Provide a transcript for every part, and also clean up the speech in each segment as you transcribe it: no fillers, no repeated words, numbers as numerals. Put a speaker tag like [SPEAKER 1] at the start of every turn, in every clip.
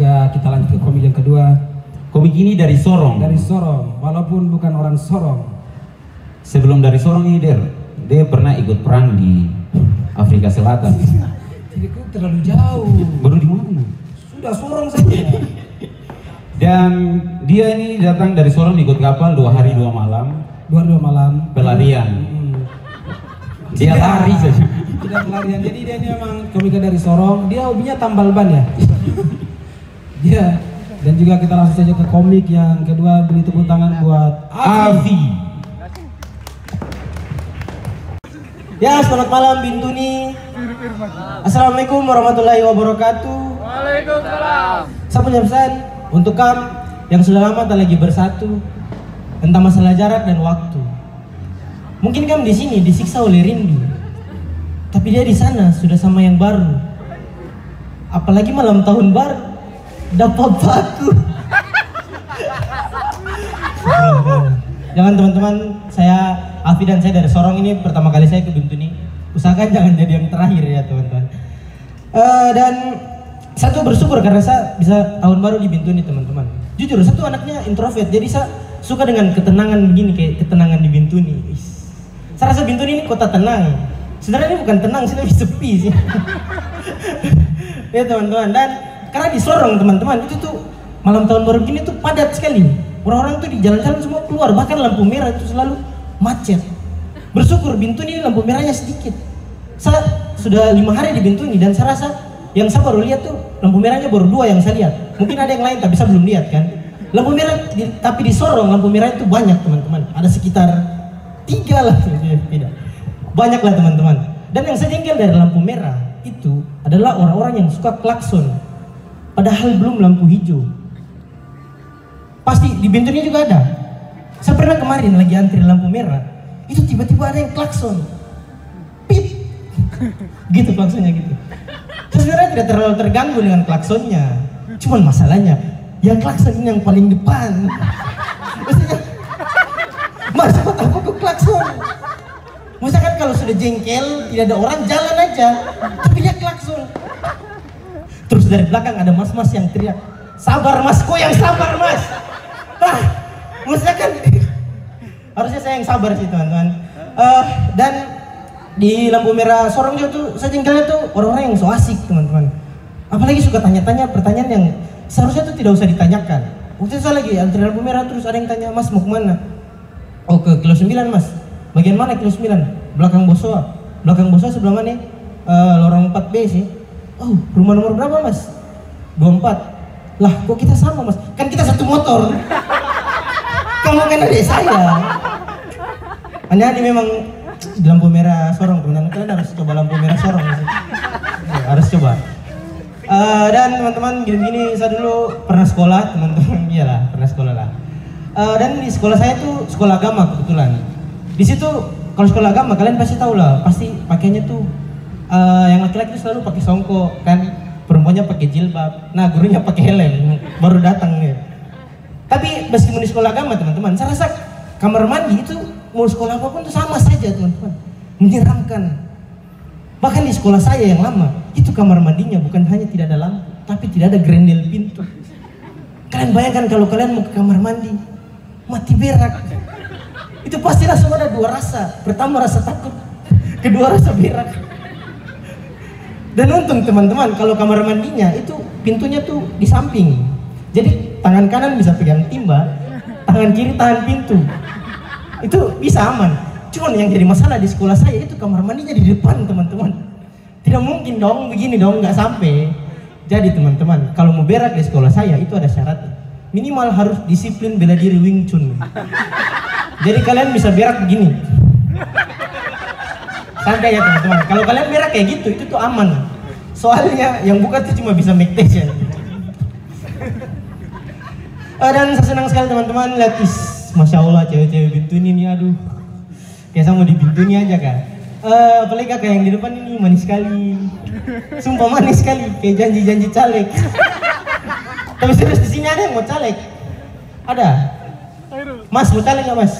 [SPEAKER 1] juga kita lanjut ke komik yang kedua.
[SPEAKER 2] Komik ini dari Sorong.
[SPEAKER 1] Dari Sorong, walaupun bukan orang Sorong.
[SPEAKER 2] Sebelum dari Sorong ini dia pernah ikut perang di Afrika Selatan.
[SPEAKER 1] Jadi kok terlalu jauh.
[SPEAKER 2] Baru di mana?
[SPEAKER 1] Sudah Sorong saja.
[SPEAKER 2] Dan dia ini datang dari Sorong ikut kapal 2 hari 2 malam.
[SPEAKER 1] 2 malam.
[SPEAKER 2] Pelarian. Dia lari saja.
[SPEAKER 1] Tidak pelarian. Jadi dia ini memang komika dari Sorong. Dia hobinya tambal ban ya. Dia. Dan juga kita langsung saja ke komik yang kedua. Beri tepuk tangan buat
[SPEAKER 2] Avi.
[SPEAKER 3] Ya, selamat malam Bintuni. Assalamualaikum warahmatullahi wabarakatuh.
[SPEAKER 4] Waalaikumsalam.
[SPEAKER 3] Saya punya pesan untuk kamu yang sudah lama tak lagi bersatu tentang masalah jarak dan waktu. Mungkin kamu di sini disiksa oleh rindu, tapi dia di sana sudah sama yang baru. Apalagi malam tahun baru dapat batu. Jangan teman-teman, saya Afi dan saya dari Sorong ini pertama kali saya ke Bintuni. Usahakan jangan jadi yang terakhir ya teman-teman. Dan saya tuh bersyukur karena saya bisa tahun baru di Bintuni teman-teman. Jujur saya tuh anaknya introvert, jadi saya suka dengan ketenangan begini, kayak ketenangan di Bintuni. Saya rasa Bintuni ini kota tenang. Sebenarnya ini bukan tenang, sih lebih sepi sih. Ya teman-teman, dan karena di Sorong teman-teman itu tuh malam tahun baru gini tuh padat sekali. Orang-orang tuh di jalan-jalan semua keluar, bahkan lampu merah itu selalu macet. Bersyukur Bintuni ini lampu merahnya sedikit. Saya sudah 5 hari di Bintuni dan saya rasa yang saya baru lihat tuh lampu merahnya baru 2 yang saya lihat. Mungkin ada yang lain tapi saya belum lihat kan. Lampu merah tapi di Sorong lampu merah itu banyak teman-teman. Ada sekitar 3 lah, tidak. Banyak lah teman-teman. Dan yang saya jengkel dari lampu merah itu adalah orang-orang yang suka klakson. Padahal belum lampu hijau. Pasti di Bintuni juga ada. Saya pernah kemarin lagi antri lampu merah, itu tiba-tiba ada yang klakson. Pip. Gitu klaksonnya gitu. Saya sebenarnya tidak terlalu terganggu dengan klaksonnya. Cuman masalahnya, yang klakson ini yang paling depan. Maksudnya, Mas, apa kok klakson? Misalkan kalau sudah jengkel, tidak ada orang, jalan aja. Tapi dia klakson. Terus dari belakang ada mas-mas yang teriak, sabar mas, kok yang sabar mas? Nah, maksudnya kan harusnya saya yang sabar sih teman-teman. Dan di lampu merah Sorong juga tuh saya jengkelnya tuh orang-orang yang so asik teman-teman. Apalagi suka tanya-tanya pertanyaan yang seharusnya tuh tidak usah ditanyakan. Waktu itu saya lagi antri lampu merah terus ada yang tanya, mas mau kemana? Oh ke kilo 9 mas. Bagian mana kilo 9? Belakang Bosoa. Belakang Bosoa sebelah mana? Lorong 4B sih. Oh, rumah nomor berapa mas? 24. Lah kok kita sama mas? Kan kita satu motor. Kamu kan adik saya. Aneh-aneh memang di lampu merah Sorong teman-teman. Kalian harus coba lampu merah Sorong ya, harus coba. Dan teman-teman gini-gini saya dulu pernah sekolah teman-teman. Iyalah pernah sekolah lah. Dan di sekolah saya tuh sekolah agama kebetulan. Di situ kalau sekolah agama kalian pasti tahu lah, pasti pakainya tuh yang laki-laki selalu pakai songkok kan, perempuannya pakai jilbab. Nah gurunya pakai helm, baru datang nih. Tapi meskipun di sekolah agama teman-teman, saya rasa kamar mandi itu mau sekolah apapun itu sama saja teman-teman, menyeramkan. Bahkan di sekolah saya yang lama itu kamar mandinya bukan hanya tidak ada lampu, tapi tidak ada grendel pintu. Kalian bayangkan kalau kalian mau ke kamar mandi mati berak, itu pasti langsung ada 2 rasa. Pertama rasa takut, kedua rasa berak. Dan untung teman-teman kalau kamar mandinya itu pintunya tuh di samping, jadi tangan kanan bisa pegang timba, tangan kiri tahan pintu, itu bisa aman. Cuman yang jadi masalah di sekolah saya itu kamar mandinya di depan teman-teman. Tidak mungkin dong begini dong, nggak sampai. Jadi teman-teman kalau mau berak di sekolah saya itu ada syaratnya, minimal harus disiplin bela diri Wing Chun. Jadi kalian bisa berak begini. Santai ya teman-teman. Kalau kalian berak kayak gitu itu tuh aman. Soalnya yang buka tuh cuma bisa make test ya. Dan saya senang sekali teman-teman lihat, masya Allah cewek-cewek Bintuni nih, aduh. Kayak sama di Bintuni aja kan. Apalagi kakak yang di depan ini manis sekali. Sumpah manis sekali, kayak janji-janji caleg. Tapi serius di sini ada yang mau caleg? Ada? Mas mau caleg nggak mas?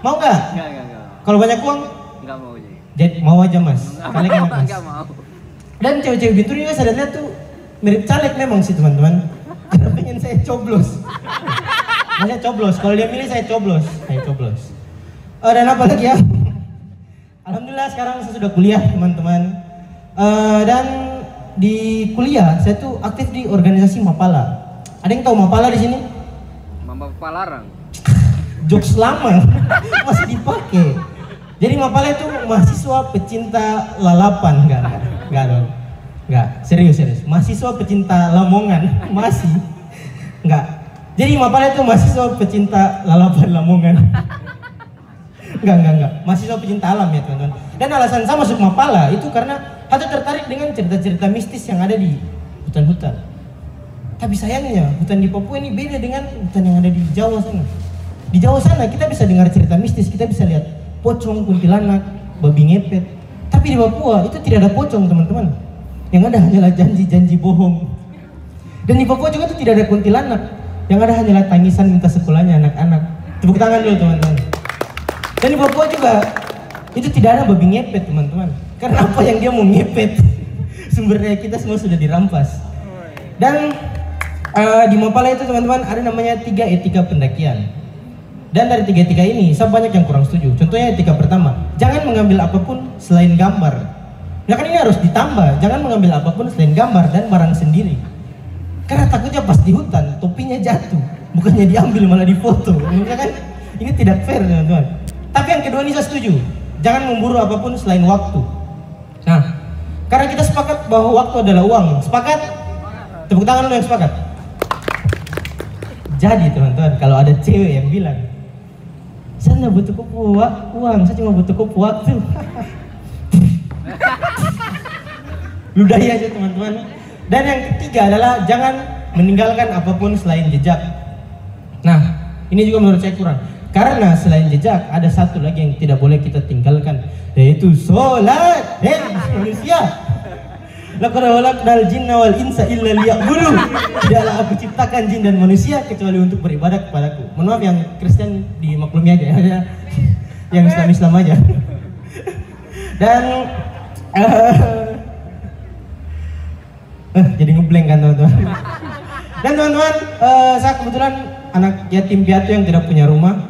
[SPEAKER 3] Mau nggak?
[SPEAKER 4] Enggak.
[SPEAKER 3] Kalau banyak uang?
[SPEAKER 4] Enggak mau jadi.
[SPEAKER 3] Jadi mau aja mas. Caleg enak mas.
[SPEAKER 4] Enggak mau.
[SPEAKER 3] Dan cewek-cewek Bintuni juga saya lihat tuh mirip caleg memang sih teman-teman. Karena pengen saya coblos. Saya coblos, kalau dia milih saya coblos. Dan apa lagi ya? Alhamdulillah sekarang saya sudah kuliah teman-teman. Dan di kuliah saya tuh aktif di organisasi Mapala. Ada yang tahu Mapala di sini?
[SPEAKER 4] Mapala larang.
[SPEAKER 3] Jokes lama masih dipakai. Jadi Mapala itu mahasiswa pecinta lalapan, enggak. Serius. Mahasiswa pecinta Lamongan, masih. Enggak. Jadi Mapala itu mahasiswa pecinta lalapan Lamongan. Enggak. Mahasiswa pecinta alam ya, teman-teman. Dan alasan saya masuk Mapala itu karena saya tertarik dengan cerita-cerita mistis yang ada di hutan-hutan. Tapi sayangnya hutan di Papua ini beda dengan hutan yang ada di Jawa sana. Di Jawa sana kita bisa dengar cerita mistis, kita bisa lihat pocong, kuntilanak, babi ngepet. Tapi di Papua itu tidak ada pocong, teman-teman. Yang ada hanyalah janji-janji bohong. Dan di Papua juga itu tidak ada kuntilanak. Yang ada hanyalah tangisan minta sekolahnya anak-anak. Tepuk tangan dulu, teman-teman. Dan di Papua juga itu tidak ada babi ngepet, teman-teman. Karena apa yang dia mau ngepet? Sumber daya kita semua sudah dirampas. Dan di Mapala itu teman-teman ada namanya 3 etika pendakian. Dan dari 3 etika ini saya banyak yang kurang setuju. Contohnya etika pertama, jangan mengambil apapun selain gambar. Nah kan ini harus ditambah, jangan mengambil apapun selain gambar dan barang sendiri. Karena takutnya pas di hutan topinya jatuh, bukannya diambil malah difoto. Ya kan? Ini tidak fair teman-teman. Tapi yang kedua ini saya setuju, jangan memburu apapun selain waktu. Nah, karena kita sepakat bahwa waktu adalah uang. Sepakat? Tepuk tangan dulu yang sepakat. Jadi teman-teman, kalau ada cewek yang bilang, saya nggak butuh uang, saya cuma butuh waktu. Ludahi aja teman-teman. Dan yang ketiga adalah jangan meninggalkan apapun selain jejak. Nah, ini juga menurut saya kurang. Karena selain jejak, ada satu lagi yang tidak boleh kita tinggalkan, yaitu sholat. Manusia. Laqad khalaqnal jinna wal insa illa liya'budun. Tidaklah aku ciptakan jin dan manusia kecuali untuk beribadah kepadaku. Mohon maaf yang Kristen dimaklumi aja ya. Yang Islam aja. Dan jadi ngeblank kan teman-teman. Dan teman-teman, saya kebetulan anak yatim piatu yang tidak punya rumah.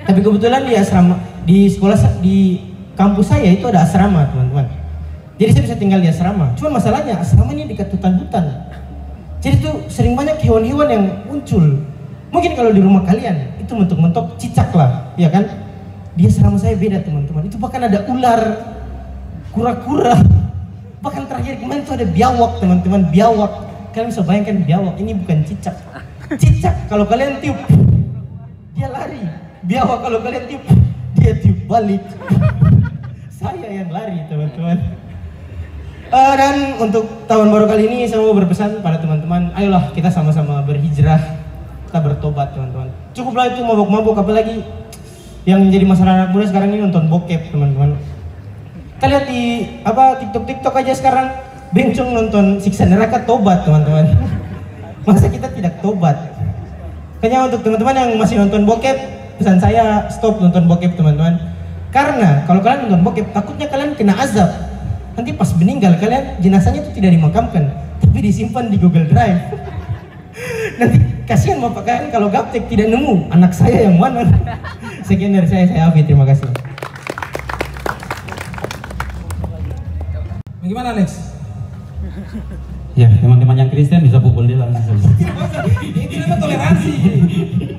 [SPEAKER 3] Tapi kebetulan di asrama, di sekolah, di kampus saya itu ada asrama teman-teman. Jadi saya bisa tinggal di asrama. Cuman masalahnya asrama ini dekat hutan-hutan. Jadi tuh sering banyak hewan-hewan yang muncul. Mungkin kalau di rumah kalian itu mentok-mentok cicak lah, ya kan? Di asrama saya beda teman-teman. Itu bahkan ada ular, kura-kura. Bahkan terakhir kemarin itu ada biawak teman-teman, biawak. Kalian bisa bayangkan biawak, ini bukan cicak. Cicak kalau kalian tiup, dia lari. Biawak kalau kalian tiup, dia tiup balik. Saya yang lari teman-teman. Dan untuk tahun baru kali ini saya mau berpesan pada teman-teman, ayolah kita sama-sama berhijrah, kita bertobat teman-teman. Cukuplah itu mabuk-mabuk, apalagi yang menjadi masalah anak muda sekarang ini nonton bokep teman-teman. Kita lihat di TikTok aja sekarang, bencong nonton siksa neraka, tobat teman-teman. Masa kita tidak tobat? Kayaknya untuk teman-teman yang masih nonton bokep, pesan saya stop nonton bokep teman-teman. Karena kalau kalian nonton bokep, takutnya kalian kena azab. Nanti pas meninggal kalian jenazahnya itu tidak dimakamkan, tapi disimpan di Google Drive. Nanti kasihan bapak kalian kalau gaptek tidak nemu anak saya yang mana. Sekian dari saya Afi, terima kasih.
[SPEAKER 1] Bagaimana Alex?
[SPEAKER 2] Ya, teman-teman yang Kristen bisa pukul dia langsung.
[SPEAKER 1] Ini namanya toleransi.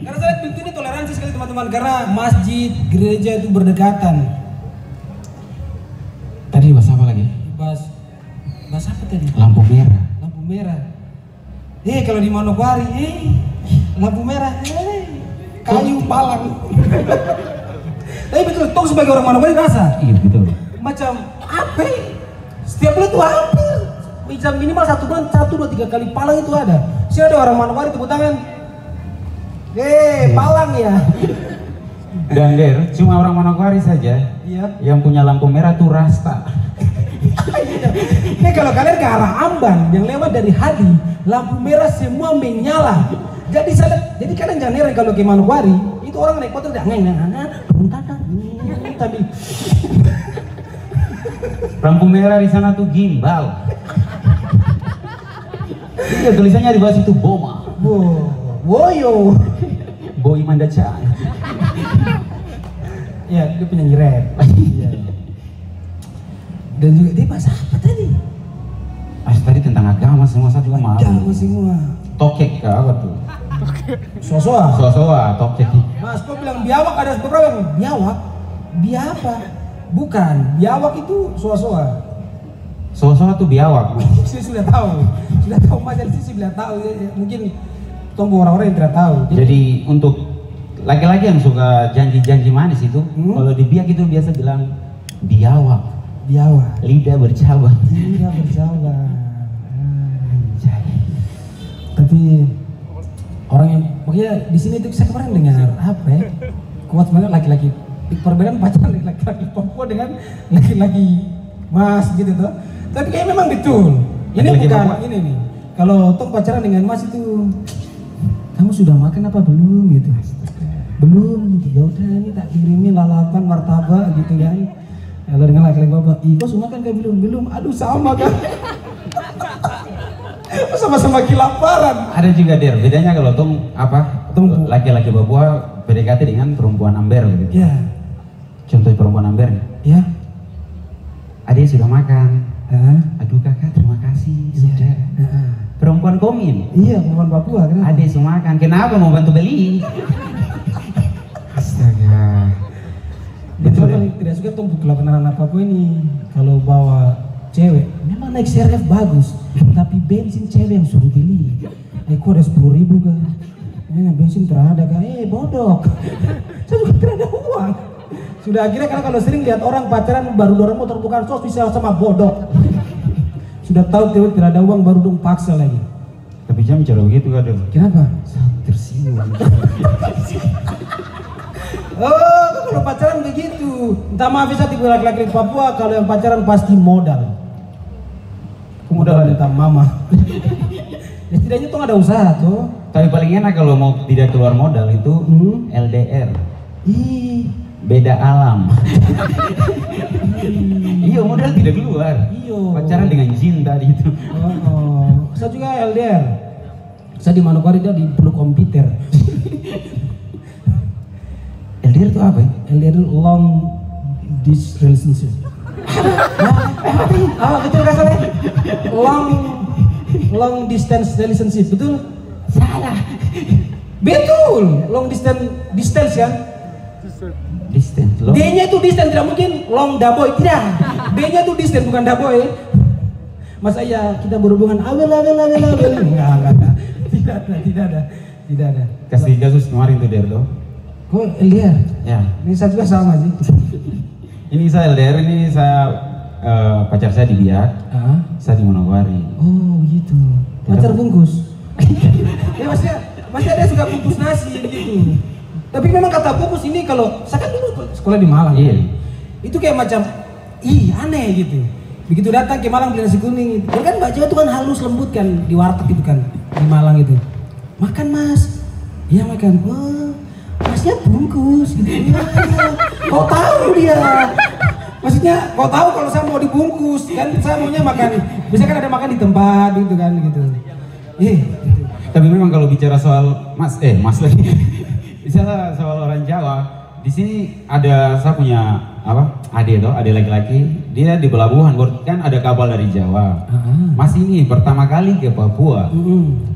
[SPEAKER 1] Karena saya lihat ini toleransi sekali teman-teman, karena masjid, gereja itu berdekatan.
[SPEAKER 2] Tadi bahas apa lagi?
[SPEAKER 1] Bahas apa tadi?
[SPEAKER 2] Lampu merah.
[SPEAKER 1] Lampu merah. Kalau di Manokwari, lampu merah, kayu palang. Tapi betul, toh sebagai orang Manokwari rasa.
[SPEAKER 2] Iya betul.
[SPEAKER 1] Macam apa? Setiap bulan tuh hampir. Bisa minimal 1 bulan 1, 2, 3 kali palang itu ada. Sini ada orang Manokwari tepuk tangan. Palang ya.
[SPEAKER 2] Dan Der, cuma orang Manokwari saja yang punya lampu merah tuh Rasta.
[SPEAKER 1] Ini kalau kalian ke arah Amban yang lewat dari Hadi, lampu merah semua menyala. Jadi kalian jangan heran kalau ke Manokwari itu orang naik motor tapi
[SPEAKER 2] lampu merah di sana tuh gimbal. Iya, tulisannya di bawah situ Boma.
[SPEAKER 1] Woyo.
[SPEAKER 2] Boy Mandacan.
[SPEAKER 1] Ya, dia penyanyi rap. Iya. Dan juga dia bahasa apa tadi?
[SPEAKER 2] Tadi tentang agama semua saya juga malu.
[SPEAKER 1] Agama semua.
[SPEAKER 2] Tokek kah apa tuh?
[SPEAKER 1] Sosoa.
[SPEAKER 2] Sosoa, tokek.
[SPEAKER 1] Mas, kau bilang biawak, ada beberapa yang biawak. Biapa? Bukan, biawak itu soa-soa.
[SPEAKER 2] Sosoa tuh biawak.
[SPEAKER 1] Saya sudah tahu Mas, jadi saya sudah tahu. Mungkin tunggu orang-orang yang tidak tahu.
[SPEAKER 2] Jadi untuk laki-laki yang suka janji-janji manis itu, kalau di biak itu biasa bilang biawak.
[SPEAKER 1] Biawak.
[SPEAKER 2] Lidah bercabang.
[SPEAKER 1] Lidah bercabang.
[SPEAKER 2] Anjay.
[SPEAKER 1] Tapi orang yang pokoknya di sini tuh saya kemarin dengar apa ya? Kuat banget laki-laki. Perbedaan pacaran laki-laki Papua dengan laki-laki Mas gitu tuh. Tapi kayaknya memang betul. Ini
[SPEAKER 2] Laki-laki
[SPEAKER 1] bukan
[SPEAKER 2] Papua.
[SPEAKER 1] ini nih. Kalau tong pacaran dengan Mas itu, kamu sudah makan apa belum gitu? Belum gitu. Ya udah ini tak kirimin lalapan martabak gitu kan. Kalau dengan laki-laki Bapak, kok sudah makan kan belum? Aduh sama kan. Sama-sama kelaparan.
[SPEAKER 2] Ada juga bedanya kalau tong laki-laki Papua PDKT dengan perempuan Amber gitu.
[SPEAKER 1] Ya.
[SPEAKER 2] Contoh perempuan Amber.
[SPEAKER 1] Ya.
[SPEAKER 2] Adik sudah makan. Aduh kakak terima kasih sudah. Perempuan Komin.
[SPEAKER 1] Iya, perempuan Papua kan.
[SPEAKER 2] Adik sudah makan. Kenapa mau bantu beli? Astaga.
[SPEAKER 1] Betul paling tidak suka tuh kelaparan anak Papua ini. Kalau bawa cewek, memang naik CRF bagus, tapi bensin cewek yang suruh beli. Kok ada 10.000 kan? Bensin terada kan? Bodoh. Saya juga tidak ada uang. Sudah akhirnya kalau sering lihat orang pacaran baru dorong motor bukan sos bisa sama bodoh. Sudah tahu tidak ada uang baru dong paksa lagi.
[SPEAKER 2] Tapi jangan bicara begitu kan?
[SPEAKER 1] Kenapa?
[SPEAKER 2] Tersinggung.
[SPEAKER 1] Oh, kalau pacaran begitu. Entah maaf saya tipe laki-laki Papua, kalau yang pacaran pasti modal. Modal tentang mama. Ya setidaknya tuh ada usaha tuh.
[SPEAKER 2] Tapi paling enak kalau mau tidak keluar modal itu LDR.
[SPEAKER 1] Ih,
[SPEAKER 2] beda alam. Iya, modal tidak keluar.
[SPEAKER 1] Iya.
[SPEAKER 2] Pacaran dengan jin tadi itu.
[SPEAKER 1] Saya juga LDR. Saya di Manokwari dia di Pulau Komputer.
[SPEAKER 2] LDR itu apa ya?
[SPEAKER 1] LDR itu long distance relationship. Betul gak salah? Long distance relationship, betul?
[SPEAKER 2] Salah.
[SPEAKER 1] Betul, long distance kan?
[SPEAKER 2] Distance.
[SPEAKER 1] D-nya itu distance, tidak mungkin long daboy, tidak. D-nya itu distance bukan daboy. Masa iya kita berhubungan awel. Enggak. Tidak ada.
[SPEAKER 2] Kasih kasus kemarin tuh Derdo.
[SPEAKER 1] Kok LDR?
[SPEAKER 2] Ya.
[SPEAKER 1] Ini saya juga sama sih.
[SPEAKER 2] Ini saya LDR, ini saya pacar saya di Biak, saya di Manokwari.
[SPEAKER 1] Oh gitu. Pacar bungkus. Ya masih ada suka bungkus nasi gitu. Tapi memang kata bungkus ini kalau saya kan dulu sekolah di Malang.
[SPEAKER 2] Iya.
[SPEAKER 1] Itu kayak macam aneh gitu. Begitu datang ke Malang beli nasi kuning, ya kan Mbak Jawa itu kan halus lembut kan di warteg gitu kan di Malang itu. Makan Mas. Iya makan. Masnya bungkus gitu. Kau tahu dia. Maksudnya kau tahu kalau saya mau dibungkus kan saya maunya makan. Biasanya kan ada makan di tempat gitu kan gitu.
[SPEAKER 2] Tapi memang kalau bicara soal mas lagi. Bicara soal orang Jawa, di sini ada saya punya adik laki-laki, dia di pelabuhan, kan ada kapal dari Jawa. Mas ini pertama kali ke Papua,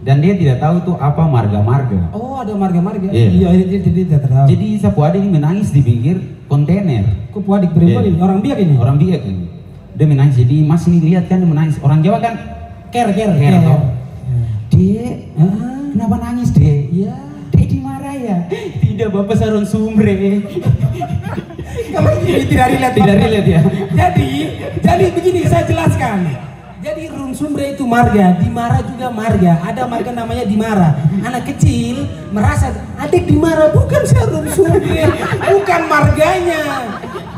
[SPEAKER 2] dan dia tidak tahu tuh apa marga-marga.
[SPEAKER 1] Oh ada marga-marga?
[SPEAKER 2] Iya,
[SPEAKER 1] dia tidak tahu.
[SPEAKER 2] Jadi sapu adik ini menangis di pinggir kontainer.
[SPEAKER 1] Kok adik perempuan ini? Orang Biak ini?
[SPEAKER 2] Orang Biak ini. Dia menangis, jadi mas ini lihat kan dia menangis. Orang Jawa kan care toh. Dek, kenapa nangis dek?
[SPEAKER 1] Iya.
[SPEAKER 2] Dek dimarah ya? Tidak, bapak sarung sumbre.
[SPEAKER 1] Kalau ini tidak relate ya. Jadi begini saya jelaskan. Jadi Rung Sumbre itu marga, Dimara juga marga. Ada marga namanya Dimara. Anak kecil merasa adik Dimara, bukan saya Rung Sumbre, bukan marganya.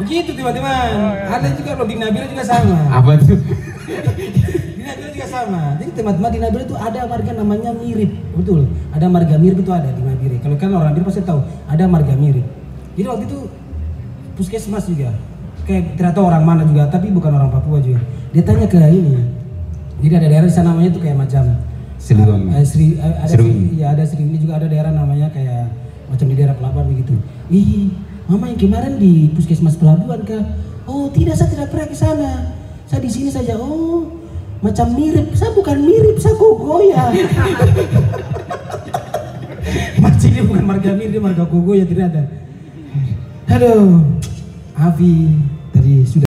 [SPEAKER 1] Begitu teman-teman. Ada juga loh di Nabila juga sama.
[SPEAKER 2] Apa tuh?
[SPEAKER 1] Di Nabila juga sama. Jadi teman-teman di Nabila itu ada marga namanya mirip, betul. Ada marga mirip itu ada di Nabila. Kalau kalian orang Nabila pasti tahu ada marga mirip. Jadi waktu itu puskesmas juga. Kayak ternyata orang mana juga, tapi bukan orang Papua juga. Dia tanya ke ini. Jadi ada daerah di sana namanya tuh kayak macam
[SPEAKER 2] Siliwangi.
[SPEAKER 1] Ada
[SPEAKER 2] Sriwangi.
[SPEAKER 1] ya ada Sriwangi juga, ada daerah namanya kayak macam di daerah pelabuhan begitu. Ih, mama yang kemarin di puskesmas pelabuhan kah? Oh tidak, saya tidak pernah ke sana. Saya di sini saja. Oh, macam mirip. Saya bukan mirip, saya Kogoya. Macam ini bukan marga mirip, dia marga Kogoya ternyata. Aduh, Avi tadi sudah